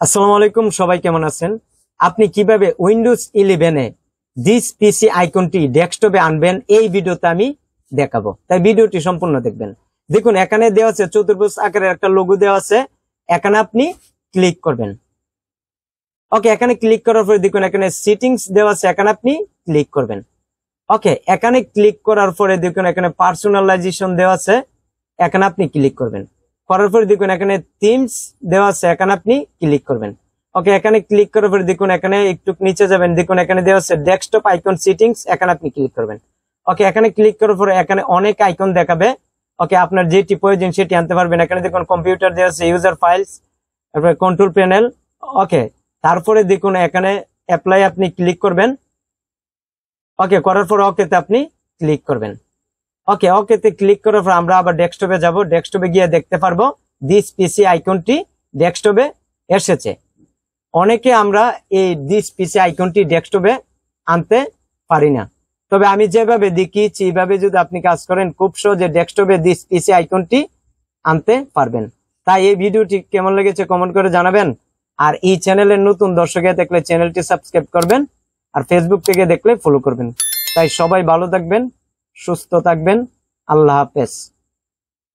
আসসালামু আলাইকুম, সবাই কেমন আছেন? আপনি কিভাবে উইন্ডোজ 11 এ দিস পিসি আইকনটি ডেস্কটপে আনবেন এই ভিডিওতে আমি দেখাবো, তাই ভিডিওটি সম্পূর্ণ দেখবেন। দেখুন, এখানে দেওয়া আছে চতুর্ভুজ আকারের একটা লোগো দেওয়া আছে, এখানে আপনি ক্লিক করবেন। ওকে, এখানে ক্লিক করার পরে দেখুন এখানে সেটিংস দেওয়া আছে, এখানে আপনি ক্লিক করবেন। ওকে, এখানে ক্লিক করার পরে দেখুন এখানে পার্সোনালাইজেশন দেওয়া আছে, এখানে আপনি ক্লিক করবেন। করার পরে দেখুন এখানে থিমস দেওয়া আছে, এখানে আপনি ক্লিক করবেন। ওকে, এখানে ক্লিক করার পরে দেখুন এখানে একটু নিচে যাবেন, দেখুন এখানে দেওয়া আছে ডেস্কটপ আইকন সেটিংস, এখানে আপনি ক্লিক করবেন। ওকে, এখানে ক্লিক করার পরে এখানে অনেক আইকন দেখাবে। ওকে, আপনার যেটি প্রয়োজন সেটি আনতে পারবেন। এখানে দেখুন কম্পিউটার দেওয়া আছে, ইউজার ফাইলস, তারপরে কন্ট্রোল প্যানেল। ওকে, তারপরে দেখুন এখানে অ্যাপ্লাই আপনি ক্লিক করবেন। ওকে, করার পর ওকেতে আপনি ক্লিক করবেন। ওকে, ওকেতে ক্লিক করার পর আমরা আবার ডেস্কটপে যাব। ডেস্কটপে গিয়ে দেখতে পারবো দিস পিসি আইকনটি ডেস্কটপে এসেছে। অনেকে আমরা এই দিস পিসি আইকনটি ডেস্কটপে আনতে পারি না, তবে আমি যেভাবে দেখিয়েছি এইভাবে যদি আপনি কাজ করেন খুব সহজে ডেস্কটপে দিস পিসি আইকনটি আনতে পারবেন। তাই এই ভিডিওটি কেমন লেগেছে কমেন্ট করে জানাবেন। আর এই চ্যানেলের নতুন দর্শকে দেখলে চ্যানেলটি সাবস্ক্রাইব করবেন, আর ফেসবুক থেকে দেখলে ফলো করবেন। তাই সবাই ভালো থাকবেন, সুস্থ থাকবেন। আল্লাহ হাফেজ।